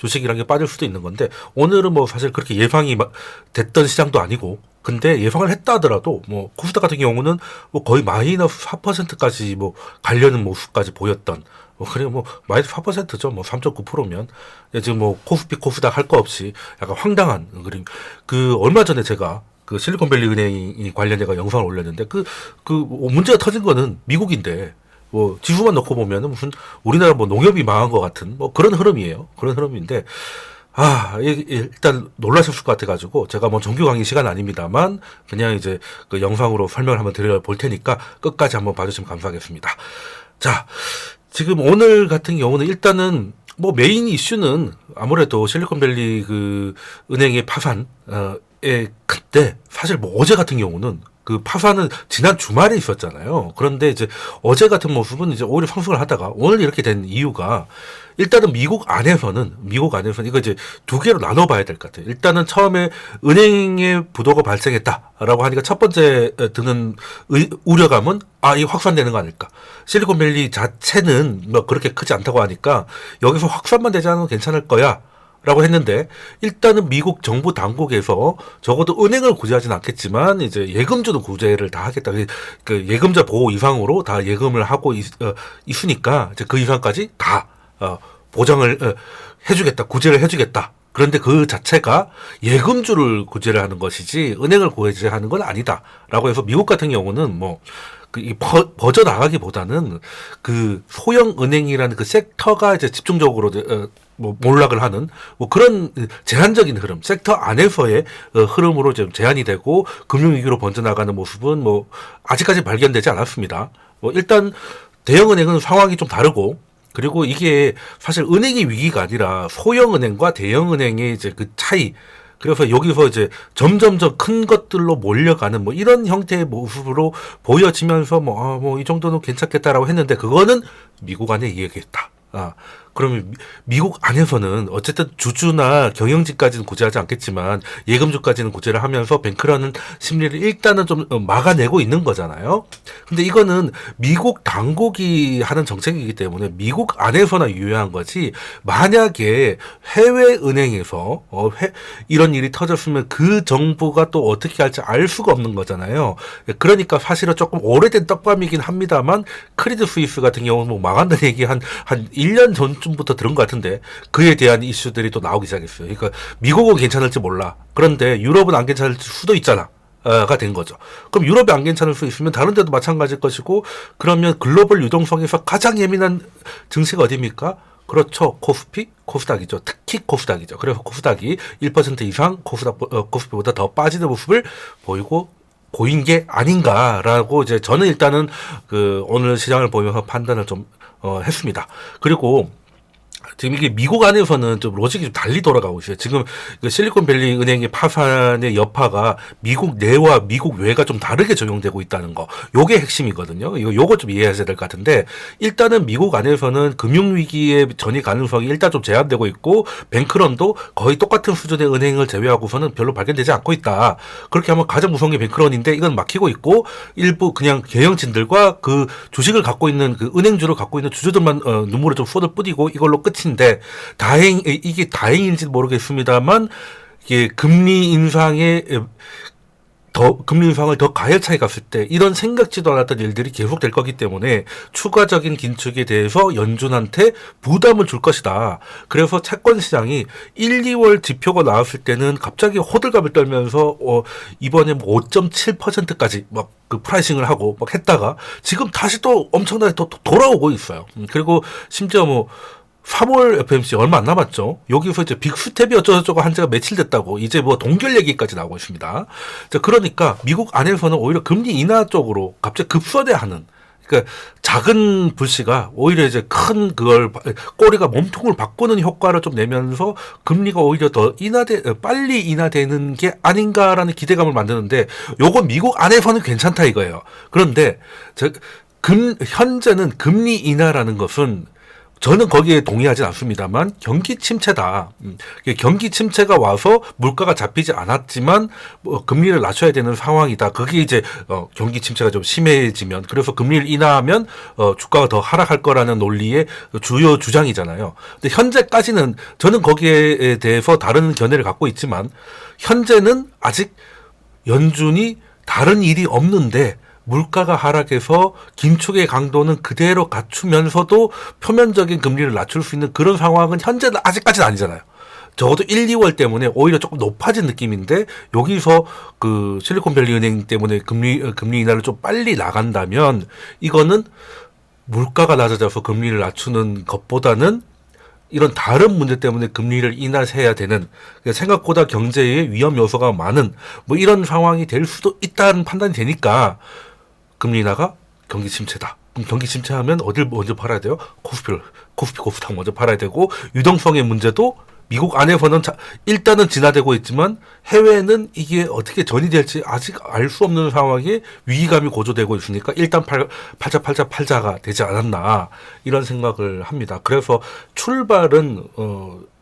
주식이란 게 빠질 수도 있는 건데 오늘은 뭐 사실 그렇게 예상이 됐던 시장도 아니고 근데 예상을 했다 하더라도 뭐 코스닥 같은 경우는 뭐 거의 마이너스 4%까지 뭐 가려는 모습까지 보였던 그래 뭐 마이너스 4%죠. 뭐 3.9%면 지금 뭐 코스피 코스닥 할 거 없이 약간 황당한 그림. 그 얼마 전에 제가 그 실리콘밸리 은행이 관련해가 영상을 올렸는데 문제가 터진 거는 미국인데 뭐 지수만 놓고 보면은 무슨 우리나라 뭐 농협이 망한 것 같은 뭐 그런 흐름이에요. 그런 흐름인데 일단 놀라셨을 것 같아가지고 제가 뭐 정규 강의 시간 아닙니다만 그냥 이제 그 영상으로 설명을 한번 드려볼 테니까 끝까지 한번 봐주시면 감사하겠습니다. 자, 지금 오늘 같은 경우는 일단은 뭐 메인 이슈는 아무래도 실리콘밸리 그 은행의 파산 그때 사실 뭐 어제 같은 경우는 그 파산은 지난 주말에 있었잖아요. 그런데 이제 어제 같은 모습은 이제 오히려 상승을 하다가 오늘 이렇게 된 이유가 일단은 미국 안에서는 이거 이제 두 개로 나눠봐야 될 것 같아요. 일단은 처음에 은행의 부도가 발생했다라고 하니까 첫 번째 드는 우려감은 이 확산되는 거 아닐까. 실리콘밸리 자체는 뭐 그렇게 크지 않다고 하니까 여기서 확산만 되지 않으면 괜찮을 거야. 라고 했는데 일단은 미국 정부 당국에서 적어도 은행을 구제하진 않겠지만 이제 예금주도 구제를 다 하겠다. 그 예금자 보호 이상으로 다 예금을 하고 있으니까 이제 그 이상까지 다 보장을 해주겠다, 구제를 해주겠다. 그런데 그 자체가 예금주를 구제를 하는 것이지 은행을 구제하는 건 아니다라고 해서 미국 같은 경우는 뭐 버져 나가기보다는 그 소형 은행이라는 그 섹터가 이제 집중적으로 뭐 몰락을 하는 뭐 그런 제한적인 흐름, 섹터 안에서의 흐름으로 좀 제한이 되고 금융위기로 번져나가는 모습은 뭐 아직까지 발견되지 않았습니다. 뭐 일단 대형은행은 상황이 좀 다르고 그리고 이게 사실 은행이 위기가 아니라 소형은행과 대형은행의 이제 그 차이. 그래서 여기서 이제 점점점 큰 것들로 몰려가는 뭐 이런 형태의 모습으로 보여지면서 뭐 이 정도는 괜찮겠다라고 했는데 그거는 미국 안에 이야기했다. 그러면 미국 안에서는 어쨌든 주주나 경영진까지는 구제하지 않겠지만 예금주까지는 구제를 하면서 뱅크라는 심리를 일단은 좀 막아내고 있는 거잖아요. 근데 이거는 미국 당국이 하는 정책이기 때문에 미국 안에서나 유효한 거지 만약에 해외 은행에서 이런 일이 터졌으면 그 정부가 또 어떻게 할지 알 수가 없는 거잖아요. 그러니까 사실은 조금 오래된 떡밥이긴 합니다만 크리드 스위스 같은 경우는 뭐 망한다는 얘기 한 1년 전쯤부터 들은 것 같은데 그에 대한 이슈들이 또 나오기 시작했어요. 그러니까 미국은 괜찮을지 몰라. 그런데 유럽은 안 괜찮을 수도 있잖아. 가 된 거죠. 그럼 유럽이 안 괜찮을 수 있으면 다른 데도 마찬가지일 것이고 그러면 글로벌 유동성에서 가장 예민한 증시가 어디입니까? 그렇죠. 코스피, 코스닥이죠. 특히 코스닥이죠. 그래서 코스닥이 1% 이상 코스피보다 더 빠지는 모습을 보인 게 아닌가라고 이제 저는 일단은 그 오늘 시장을 보면서 판단을 좀 했습니다. 그리고 지금 이게 미국 안에서는 좀 로직이 좀 달리 돌아가고 있어요. 지금 그 실리콘밸리 은행의 파산의 여파가 미국 내와 미국 외가 좀 다르게 적용되고 있다는 거. 요게 핵심이거든요. 요거 좀 이해하셔야 될 것 같은데 일단은 미국 안에서는 금융위기의 전이 가능성이 일단 좀 제한되고 있고 뱅크런도 거의 똑같은 수준의 은행을 제외하고서는 별로 발견되지 않고 있다. 그렇게 하면 가장 무서운 게 뱅크런인데 이건 막히고 있고 일부 그냥 경영진들과 그 주식을 갖고 있는 그 은행주를 갖고 있는 주주들만 눈물을 좀 쏟을 뿐이고 이걸로 끝인데 이게 다행인지 모르겠습니다만 이게 금리 인상을 더 가열차게 갔을 때 이런 생각지도 않았던 일들이 계속될 거기 때문에 추가적인 긴축에 대해서 연준한테 부담을 줄 것이다. 그래서 채권 시장이 1, 2월 지표가 나왔을 때는 갑자기 호들갑을 떨면서 이번에 뭐 5.7%까지 막 그 프라이싱을 하고 막 했다가 지금 다시 또 엄청나게 또 돌아오고 있어요. 그리고 심지어 뭐 3월 FMC 얼마 안 남았죠. 여기서 이제 빅스텝이 어쩌고저쩌고 한 지가 며칠 됐다고 이제 뭐 동결 얘기까지 나오고 있습니다. 자, 그러니까 미국 안에서는 오히려 금리 인하 쪽으로 갑자기 급소대하는 그러니까 작은 불씨가 오히려 이제 큰 그걸 꼬리가 몸통을 바꾸는 효과를 좀 내면서 금리가 오히려 더 빨리 인하되는 게 아닌가라는 기대감을 만드는데 요건 미국 안에서는 괜찮다 이거예요. 그런데 현재는 금리 인하라는 것은 저는 거기에 동의하진 않습니다만 경기 침체다. 이게 경기 침체가 와서 물가가 잡히지 않았지만 뭐 금리를 낮춰야 되는 상황이다. 그게 이제 경기 침체가 좀 심해지면 그래서 금리를 인하하면 주가가 더 하락할 거라는 논리의 주요 주장이잖아요. 근데 현재까지는 저는 거기에 대해서 다른 견해를 갖고 있지만 현재는 아직 연준이 다른 일이 없는데 물가가 하락해서 긴축의 강도는 그대로 갖추면서도 표면적인 금리를 낮출 수 있는 그런 상황은 현재는 아직까지는 아니잖아요. 적어도 1, 2월 때문에 오히려 조금 높아진 느낌인데 여기서 그 실리콘밸리 은행 때문에 금리 인하를 좀 빨리 나간다면 이거는 물가가 낮아져서 금리를 낮추는 것보다는 이런 다른 문제 때문에 금리를 인하해야 되는 생각보다 경제에 위험 요소가 많은 뭐 이런 상황이 될 수도 있다는 판단이 되니까 금리 인하가 경기 침체다. 그럼 경기 침체하면 어딜 먼저 팔아야 돼요? 코스피 먼저 팔아야 되고 유동성의 문제도 미국 안에서는 일단은 진화되고 있지만 해외는 이게 어떻게 전이될지 아직 알 수 없는 상황에 위기감이 고조되고 있으니까 일단 팔자가 되지 않았나 이런 생각을 합니다. 그래서 출발은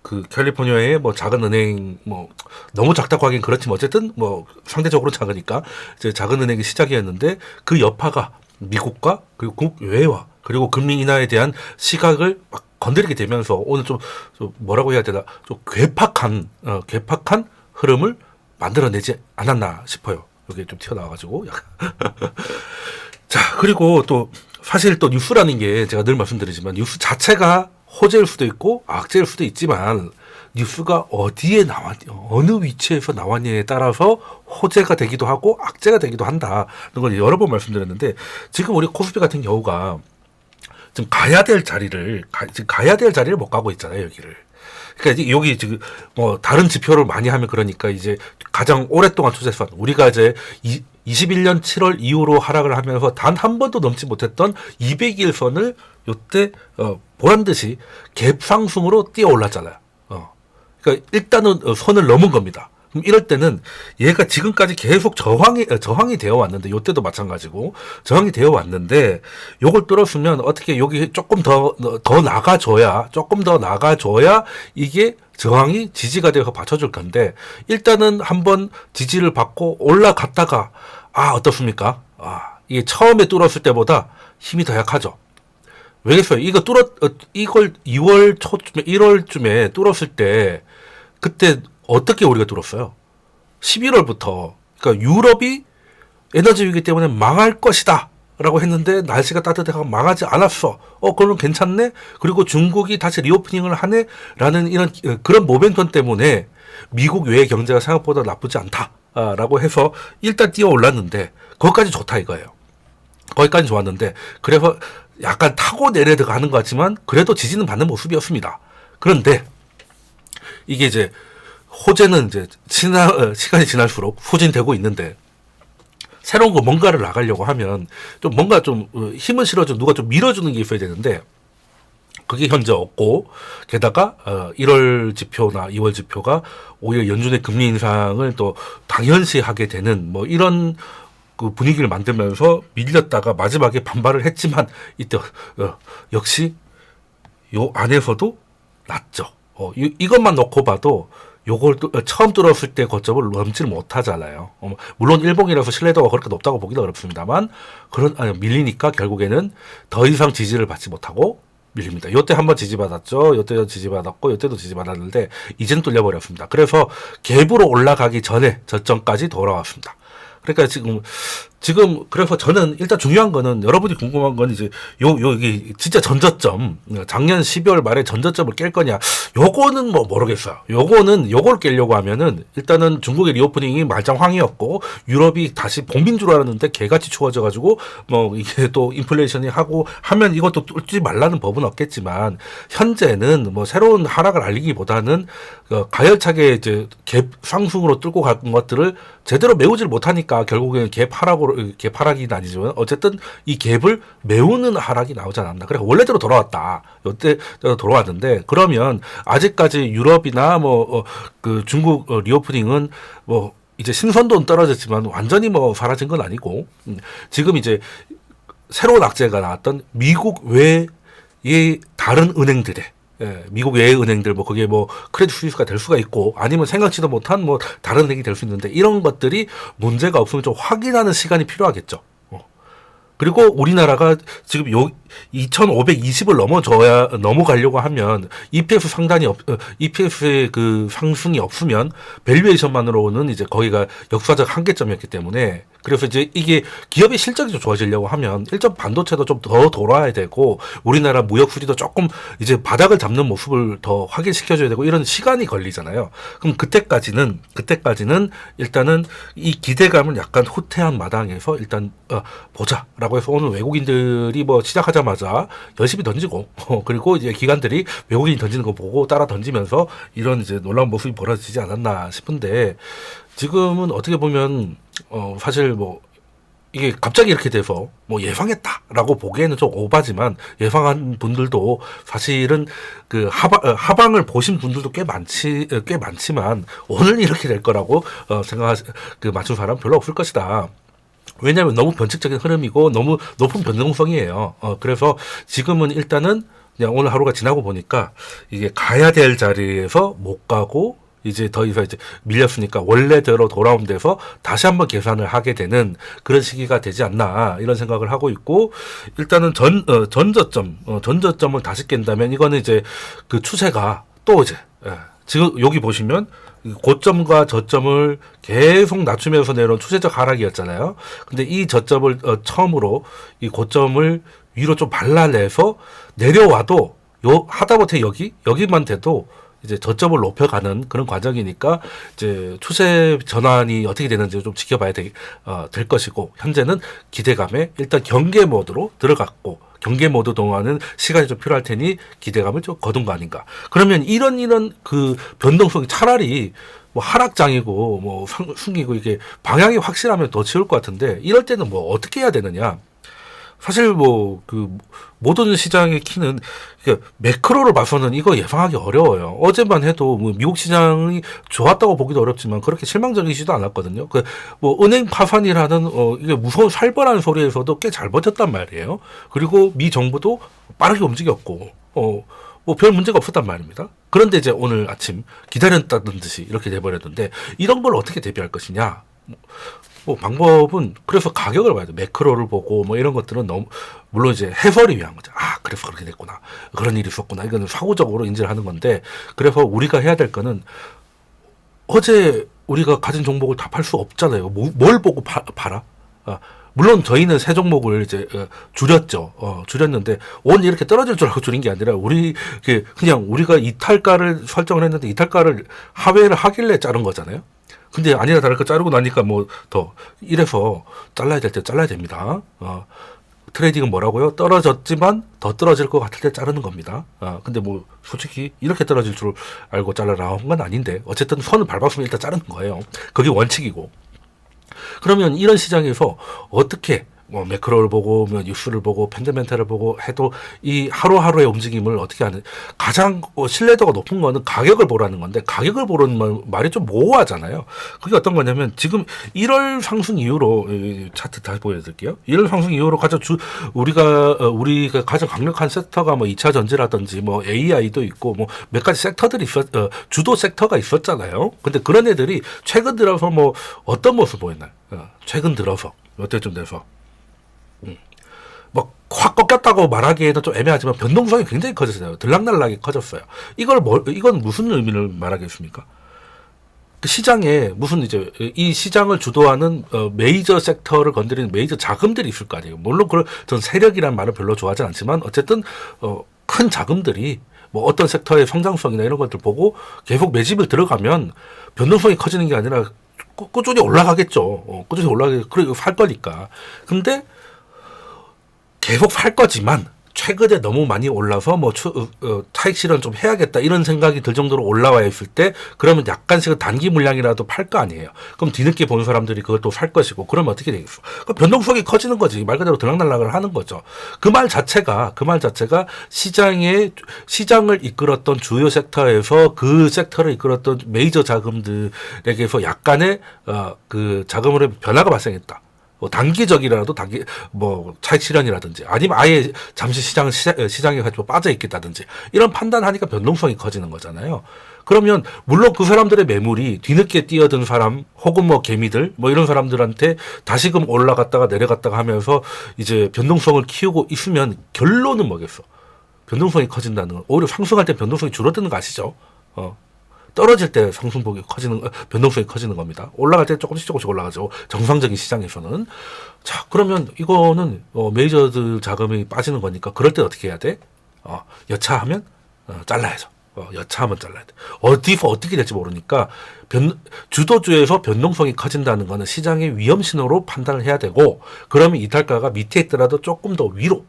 그 캘리포니아의 뭐 작은 은행 뭐 너무 작다고 하긴 그렇지만 어쨌든 뭐 상대적으로 작으니까 이제 작은 은행이 시작이었는데 그 여파가 미국과 그리고 국외와 그리고 금리 인하에 대한 시각을 막 건드리게 되면서 오늘 좀 뭐라고 해야 되나 좀 괴팍한 흐름을 만들어내지 않았나 싶어요. 여기 좀 튀어나와가지고 자 그리고 또 사실 또 뉴스라는 게 제가 늘 말씀드리지만 뉴스 자체가 호재일 수도 있고 악재일 수도 있지만 뉴스가 어디에 나왔냐 어느 위치에서 나왔냐에 따라서 호재가 되기도 하고 악재가 되기도 한다. 이런 걸 여러 번 말씀드렸는데 지금 우리 코스피 같은 경우가 지금 가야 될 자리를 못 가고 있잖아요, 여기를. 그러니까 여기 지금 뭐 다른 지표를 많이 하면 그러니까 이제 가장 오랫동안 추세선 우리가 이제 21년 7월 이후로 하락을 하면서 단 한 번도 넘지 못했던 200일선을 요때 보란 듯이 갭 상승으로 뛰어 올랐잖아요. 그러니까 일단은 선을 넘은 겁니다. 그럼 이럴 때는 얘가 지금까지 계속 저항이 되어 왔는데 요때도 마찬가지고 저항이 되어 왔는데 요걸 뚫었으면 어떻게 여기 조금 더 나가줘야 이게 저항이 지지가 되어서 받쳐줄 건데 일단은 한번 지지를 받고 올라갔다가 어떻습니까? 이게 처음에 뚫었을 때보다 힘이 더 약하죠. 왜겠어요? 이걸 2월 초쯤에 1월쯤에 뚫었을 때 그때 어떻게 우리가 뚫었어요? 11월부터 그러니까 유럽이 에너지 위기 때문에 망할 것이다 라고 했는데 날씨가 따뜻해서 망하지 않았어. 그러면 괜찮네? 그리고 중국이 다시 리오프닝을 하네? 라는 이런 그런 모멘텀 때문에 미국 외의 경제가 생각보다 나쁘지 않다 라고 해서 일단 뛰어 올랐는데 거기까지 좋다 이거예요. 거기까지 좋았는데 그래서 약간 타고 내려 들어가는 것 같지만 그래도 지지는 받는 모습이었습니다. 그런데 이게 이제 호재는 이제 시간이 지날수록 소진되고 있는데 새로운 거 뭔가를 나가려고 하면 좀 뭔가 좀 힘을 실어줘 누가 좀 밀어주는 게 있어야 되는데 그게 현재 없고 게다가 1월 지표나 2월 지표가 오히려 연준의 금리 인상을 또 당연시하게 되는 뭐 이런 그 분위기를 만들면서 밀렸다가 마지막에 반발을 했지만 이때 역시 요 안에서도 낮죠. 이것만 놓고 봐도 요걸 처음 뚫었을 때 거점을 넘지를 못하잖아요. 물론 일봉이라서 신뢰도가 그렇게 높다고 보기도 어렵습니다만 밀리니까 결국에는 더 이상 지지를 받지 못하고 밀립니다. 요때 한번 지지받았죠. 요때도 지지받았고 요때도 지지받았는데 이제는 뚫려버렸습니다. 그래서 갭으로 올라가기 전에 저점까지 돌아왔습니다. 그러니까 지금 그래서 저는 일단 중요한 거는 여러분이 궁금한 건 이제 여기 진짜 전저점 작년 12월 말에 전저점을 깰 거냐 요거는 뭐 모르겠어요. 요걸 깨려고 하면은 일단은 중국의 리오프닝이 말짱황이었고 유럽이 다시 봄인 줄 알았는데 개같이 추워져 가지고 뭐 이게 또 인플레이션이 하고 하면 이것도 뚫지 말라는 법은 없겠지만 현재는 뭐 새로운 하락을 알리기보다는 가열차게 이제 갭 상승으로 뚫고 간 것들을 제대로 메우질 못하니까 결국에는 갭 하락이 아니지만 어쨌든 이 갭을 메우는 하락이 나오지 않았나. 그래서 원래대로 돌아왔다. 이때 돌아왔는데 그러면 아직까지 유럽이나 그 중국 리오프닝은 뭐 이제 신선도는 떨어졌지만 완전히 뭐 사라진 건 아니고 지금 이제 새로운 악재가 나왔던 미국 외의 이 다른 은행들의 미국 외의 은행들 뭐 그게 뭐 크레딧 스위스가 될 수가 있고 아니면 생각지도 못한 뭐 다른 은행이 될 수 있는데 이런 것들이 문제가 없으면 좀 확인하는 시간이 필요하겠죠. 그리고 우리나라가 지금 2,520을 넘어가려고 하면 EPS의 그 상승이 없으면 밸류에이션만으로는 이제 거기가 역사적 한계점이었기 때문에 그래서 이제 이게 기업의 실적이 좀 좋아지려고 하면 일점 반도체도 좀 더 돌아야 되고 우리나라 무역 수지도 조금 이제 바닥을 잡는 모습을 더 확인시켜줘야 되고 이런 시간이 걸리잖아요. 그럼 그때까지는 일단은 이 기대감을 약간 후퇴한 마당에서 일단 보자라고 해서 오늘 외국인들이 뭐 시작하자마자 열심히 던지고 그리고 이제 기관들이 외국인이 던지는 거 보고 따라 던지면서 이런 이제 놀라운 모습이 벌어지지 않았나 싶은데 지금은 어떻게 보면 사실 뭐 이게 갑자기 이렇게 돼서 뭐 예상했다라고 보기에는 좀 오바지만 예상한 분들도 사실은 그 하방을 보신 분들도 꽤 많지만 오늘 이렇게 될 거라고 그 맞춘 사람 별로 없을 것이다. 왜냐하면 너무 변칙적인 흐름이고 너무 높은 변동성이에요. 그래서 지금은 일단은 그냥 오늘 하루가 지나고 보니까 이게 가야 될 자리에서 못 가고 이제 더 이상 이제 밀렸으니까 원래대로 돌아온 데서 다시 한번 계산을 하게 되는 그런 시기가 되지 않나 이런 생각을 하고 있고 일단은 전저점을 다시 깬다면 이거는 이제 그 추세가 또 이제 지금 여기 보시면 고점과 저점을 계속 낮추면서 내려온 추세적 하락이었잖아요. 근데 이 저점을 처음으로 이 고점을 위로 좀 발라내서 내려와도 하다못해 여기만 돼도 이제 저점을 높여가는 그런 과정이니까 이제 추세 전환이 어떻게 되는지 좀 지켜봐야 될 것이고 현재는 기대감에 일단 경계 모드로 들어갔고 경계 모드 동안은 시간이 좀 필요할 테니 기대감을 좀 거둔 거 아닌가. 그러면 이런 그 변동성이 차라리 뭐 하락장이고 뭐 숨기고 이게 방향이 확실하면 더 좋을 것 같은데 이럴 때는 뭐 어떻게 해야 되느냐. 사실 뭐 그 모든 시장의 키는 매크로를 봐서는 이거 예상하기 어려워요. 어제만 해도 뭐 미국 시장이 좋았다고 보기도 어렵지만 그렇게 실망적이지도 않았거든요. 그 뭐 은행 파산이라는 이게 무서운 살벌한 소리에서도 꽤 잘 버텼단 말이에요. 그리고 미 정부도 빠르게 움직였고 뭐 별 문제가 없었단 말입니다. 그런데 이제 오늘 아침 기다렸다는 듯이 이렇게 돼버렸는데 이런 걸 어떻게 대비할 것이냐. 뭐 방법은 그래서 가격을 봐야 돼. 매크로를 보고 뭐 이런 것들은 너무 물론 이제 해설이 위한 거죠. 그래서 그렇게 됐구나. 그런 일이 있었구나. 이거는 사고적으로 인지를 하는 건데 그래서 우리가 해야 될 거는 어제 우리가 가진 종목을 다 팔 수 없잖아요. 뭘 보고 팔아? 물론 저희는 새 종목을 이제 줄였죠. 줄였는데 오늘 이렇게 떨어질 줄 알고 줄인 게 아니라 그냥 우리가 이탈가를 설정을 했는데 이탈가를 하회를 하길래 자른 거잖아요. 근데 아니나 다를까 자르고 나니까 뭐 더 이래서 잘라야 될 때 잘라야 됩니다. 트레이딩은 뭐라고요? 떨어졌지만 더 떨어질 것 같을 때 자르는 겁니다. 근데 뭐 솔직히 이렇게 떨어질 줄 알고 잘라라 한 건 아닌데 어쨌든 선을 밟았으면 일단 자르는 거예요. 그게 원칙이고. 그러면 이런 시장에서 어떻게 뭐 매크로를 보고 뭐 뉴스를 보고 펀더멘탈을 보고 해도 이 하루하루의 움직임을 어떻게 하는 가장 신뢰도가 높은 거는 가격을 보라는 건데 가격을 보라는 말이 좀 모호하잖아요. 그게 어떤 거냐면 지금 1월 상승 이후로 차트 다시 보여드릴게요. 1월 상승 이후로 가장 우리가 가장 강력한 섹터가 뭐 2차 전지라든지 뭐 AI도 있고 뭐 몇 가지 섹터들이 주도 섹터가 있었잖아요. 근데 그런 애들이 최근 들어서 뭐 어떤 모습 보였나요? 최근 들어서 몇 대쯤 돼서 뭐 확 꺾였다고 말하기에는 좀 애매하지만 변동성이 굉장히 커졌어요. 들락날락이 커졌어요. 이건 무슨 의미를 말하겠습니까? 그 시장에 무슨 이제 이 시장을 주도하는 메이저 섹터를 건드리는 메이저 자금들이 있을 거 아니에요. 물론 전 세력이라는 말을 별로 좋아하지 않지만 어쨌든 큰 자금들이 뭐 어떤 섹터의 성장성이나 이런 것들 보고 계속 매집을 들어가면 변동성이 커지는 게 아니라 꾸준히 올라가겠죠. 꾸준히 그리고 살 거니까. 근데 계속 살 거지만 최근에 너무 많이 올라서 뭐 차익 실현 좀 해야겠다 이런 생각이 들 정도로 올라와 있을 때 그러면 약간씩은 단기 물량이라도 팔 거 아니에요. 그럼 뒤늦게 본 사람들이 그걸 또 살 것이고 그러면 어떻게 되겠어? 그 변동성이 커지는 거지. 말 그대로 들락날락을 하는 거죠. 그 말 자체가 시장을 이끌었던 주요 섹터에서 그 섹터를 이끌었던 메이저 자금들에게서 약간의 그 자금으로의 변화가 발생했다. 뭐 단기적이라도 뭐 차익 실현이라든지 아니면 아예 잠시 시장에 가지고 빠져 있겠다든지 이런 판단하니까 변동성이 커지는 거잖아요. 그러면 물론 그 사람들의 매물이 뒤늦게 뛰어든 사람 혹은 뭐 개미들 뭐 이런 사람들한테 다시금 올라갔다가 내려갔다가 하면서 이제 변동성을 키우고 있으면 결론은 뭐겠어? 변동성이 커진다는 건 오히려 상승할 때 변동성이 줄어드는 거 아시죠? 떨어질 때 변동성이 커지는 겁니다. 올라갈 때 조금씩 올라가죠. 정상적인 시장에서는. 자, 그러면 이거는 메이저들 자금이 빠지는 거니까 그럴 때 어떻게 해야 돼? 여차하면 잘라야죠. 여차하면 잘라야 돼. 어디서 어떻게 될지 모르니까 주도주에서 변동성이 커진다는 거는 시장의 위험 신호로 판단을 해야 되고, 그러면 이탈가가 밑에 있더라도 조금 더 위로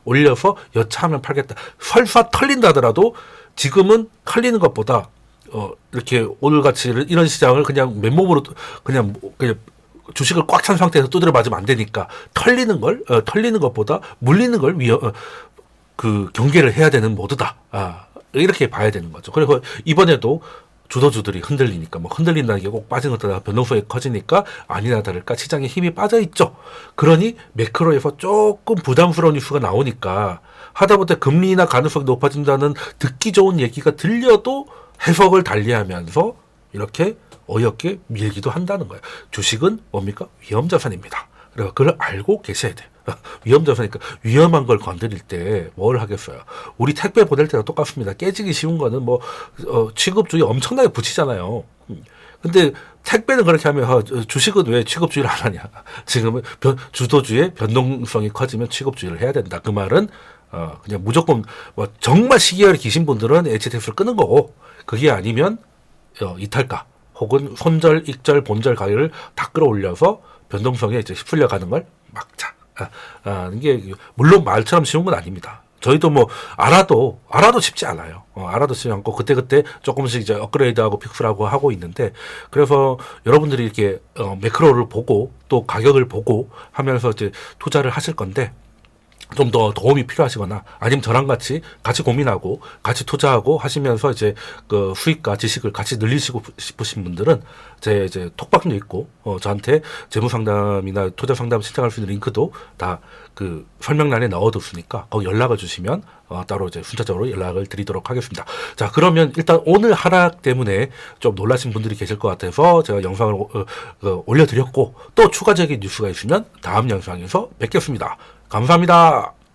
올려서 여차하면 팔겠다. 설사 털린다 하더라도 지금은 털리는 것보다 이렇게 오늘같이 이런 시장을 그냥 맨몸으로 그냥 주식을 꽉 찬 상태에서 두드려 맞으면 안 되니까 털리는 것보다 물리는 걸 경계를 해야 되는 모드다. 이렇게 봐야 되는 거죠. 그리고 이번에도 주도주들이 흔들리니까 흔들린다는 게 꼭 빠진 것보다 변동성이 커지니까 아니나 다를까 시장에 힘이 빠져 있죠. 그러니 매크로에서 조금 부담스러운 뉴스가 나오니까 하다못해 금리나 가능성이 높아진다는 듣기 좋은 얘기가 들려도 해석을 달리하면서 이렇게 어이없게 밀기도 한다는 거예요. 주식은 뭡니까? 위험자산입니다. 그래서 그걸 알고 계셔야 돼요. 위험자산이니까 위험한 걸 건드릴 때 뭘 하겠어요. 우리 택배 보낼 때랑 똑같습니다. 깨지기 쉬운 거는 취급주의 엄청나게 붙이잖아요. 근데 택배는 그렇게 하면 주식은 왜 취급주의를 안 하냐. 지금은 주도주의 변동성이 커지면 취급주의를 해야 된다. 그 말은 그냥 무조건 정말 시기열이 기신 분들은 HTX를 끄는 거고, 그게 아니면 이탈가 혹은 손절, 익절, 본절 가격을 다 끌어올려서 변동성에 이제 휩쓸려가는 걸 막자. 이게 물론 말처럼 쉬운 건 아닙니다. 저희도 알아도 쉽지 않아요. 알아도 쉽지 않고 그때 조금씩 이제 업그레이드하고 픽스하고 하고 있는데, 그래서 여러분들이 이렇게 매크로를 보고 또 가격을 보고 하면서 이제 투자를 하실 건데, 좀 더 도움이 필요하시거나 아니면 저랑 같이 고민하고 같이 투자하고 하시면서 이제 그 수익과 지식을 같이 늘리시고 싶으신 분들은 제 이제 톡방도 있고 저한테 재무 상담이나 투자 상담 신청할 수 있는 링크도 다 그 설명란에 넣어뒀으니까 거기 연락을 주시면 따로 이제 순차적으로 연락을 드리도록 하겠습니다. 자, 그러면 일단 오늘 하락 때문에 좀 놀라신 분들이 계실 것 같아서 제가 영상을 올려드렸고, 또 추가적인 뉴스가 있으면 다음 영상에서 뵙겠습니다. 감사합니다.